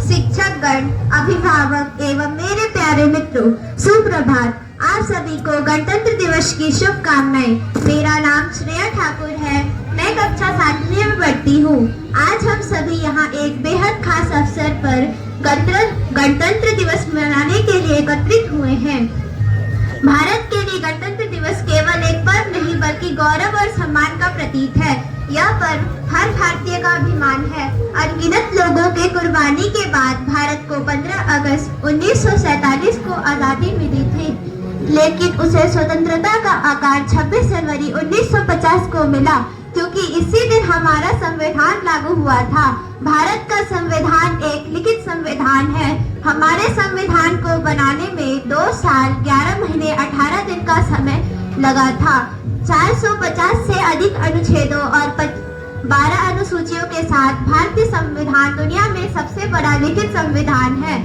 शिक्षकगण, अभिभावक एवं मेरे प्यारे मित्रों, सुप्रभात। आप सभी को गणतंत्र दिवस की शुभकामनाएं। मेरा नाम श्रेया ठाकुर है। मैं कक्षा 7वीं में पढ़ती हूँ। आज हम सभी यहाँ एक बेहद खास अवसर पर गणतंत्र दिवस मनाने के लिए एकत्रित हुए हैं। भारत के लिए गणतंत्र दिवस केवल एक पर्व नहीं बल्कि गौरव और सम्मान का प्रतीक है। यह पर्व हर भारतीय का अभिमान है। अनगिनत लोगों के कुर्बानी के बाद भारत को 15 अगस्त 1947 को आजादी मिली थी, लेकिन उसे स्वतंत्रता का आकार 26 जनवरी 1950 को मिला, क्योंकि इसी दिन हमारा संविधान लागू हुआ था। भारत का संविधान एक लिखित संविधान है। हमारे संविधान को बनाने में 2 साल 11 महीने 18 दिन का समय लगा था। 450 से अधिक अनुच्छेदों और 12 अनुसूचियों के साथ भारतीय संविधान दुनिया में सबसे बड़ा लिखित संविधान है।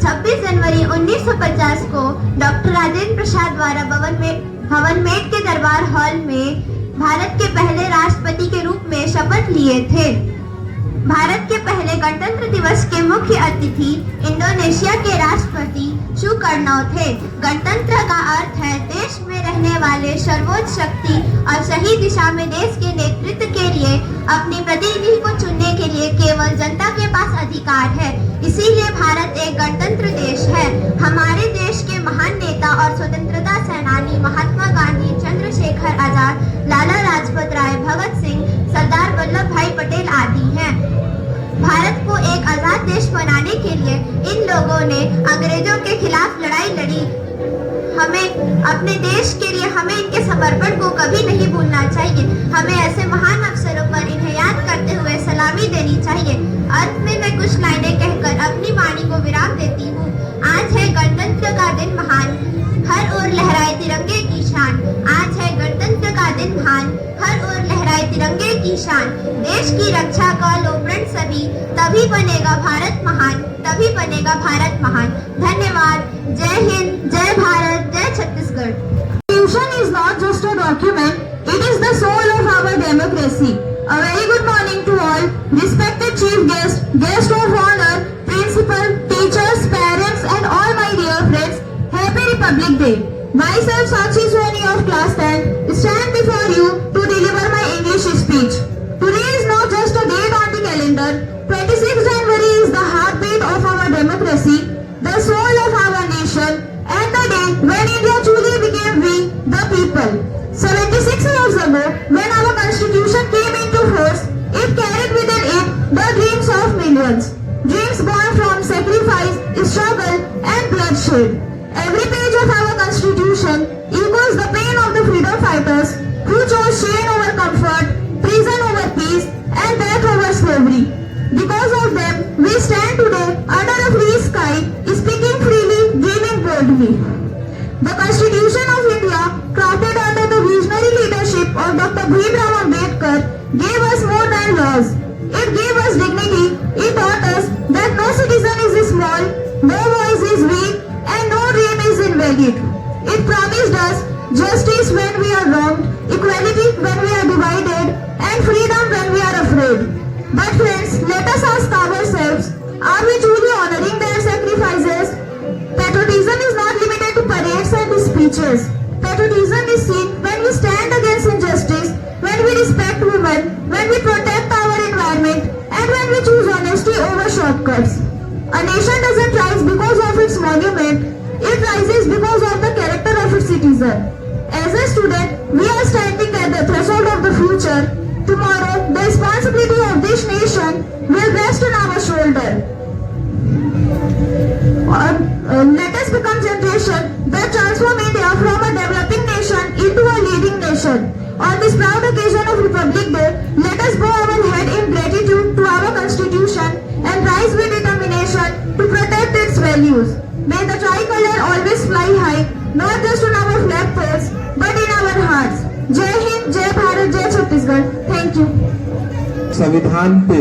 26 जनवरी 1950 को डॉक्टर राजेंद्र प्रसाद द्वारा भवन मेट के दरबार हॉल में भारत के पहले राष्ट्रपति के रूप में शपथ लिए थे। भारत के पहले गणतंत्र दिवस के मुख्य अतिथि इंडोनेशिया के राष्ट्रपति सुकर्णो थे। गणतंत्र का अर्थ है देश में रहने वाले सर्वोच्च शक्ति और सही दिशा में देश के नेतृत्व के लिए अपने प्रतिनिधि को चुनने के लिए केवल जनता के पास अधिकार है। इसीलिए भारत एक गणतंत्र देश है। हमारे देश के महान नेता और स्वतंत्रता सेनानी महात्मा गांधी, चंद्रशेखर आजाद, लाला लाजपत राय, भगत सिंह, सरदार वल्लभ भाई पटेल आदि हैं। भारत को एक आजाद देश बनाने के लिए इन लोगों ने अंग्रेजों के खिलाफ लड़ाई लड़ी। हमें अपने देश के लिए इनके समर्पण को कभी नहीं भूलना चाहिए। हमें ऐसे महान अवसरों पर इन्हें याद करते हुए सलामी देनी चाहिए। अंत में मैं कुछ लाइनें कहकर अपनी वाणी को विराम देती हूँ। आज है गणतंत्र का दिन महान, हर ओर लहराए तिरंगे की शान। आज है गणतंत्र का दिन महान, हर ओर लहराए तिरंगे की शान। देश की रक्षा का लो प्रण सभी, तभी बनेगा भारत महान, तभी बनेगा भारत महान। धन्यवाद। जय हिंद, जय भारत, जय Chhattisgarh. Constitution is not just a document, it is the soul of our democracy. A very good morning to all, respected chief guests, guests of honor, principal, teachers, parents and all my dear friends. Happy Republic Day. Myself Sakshi Soni of class 10 stand before you to deliver my English speech. Today is not just a date on the calendar. 26 January is the heartbeat of our democracy, the soul of our nation, and the day when India truly became we, the people. 76 years ago, when our constitution came into force, it carried within it the dreams of millions. Dreams born from sacrifice, struggle, and bloodshed. Every page of our constitution echoes the pain of the freedom fighters who chose shame over comfort, prison over peace, and death over slavery. Because of them, we stand today under a free sky, speaking freely, dreaming boldly. The Constitution of India, crafted under the visionary leadership of Dr. Bhimrao Ambedkar, gave us more than laws. It gave us dignity. It taught us that no citizen is small, no voice is weak, and no dream is invalid. It promised us justice when we are wronged, equality when we are divided, and freedom when we are afraid. But friends, let us ask ourselves, are we truly honoring their sacrifices? Patriotism is not limited to parades and speeches. Patriotism is seen when we stand against injustice, when we respect women, when we protect our environment, and when we choose honesty over shortcuts. A nation doesn't rise because of its monument, it rises because of the character of its citizen. As a student, we are standing at the threshold of the future. Tomorrow, the responsibility of this nation will rest on our shoulder. Let us become generation that transform India from a developing nation into a leading nation. On this proud occasion of Republic Day, let us bow our head in gratitude to our Constitution and rise with determination to protect its values. May the tricolor always fly high, not just on our flag poles, but in our hearts. जय हिंद, जय भारत, जय Chhattisgarh. Thank you. संविधान पे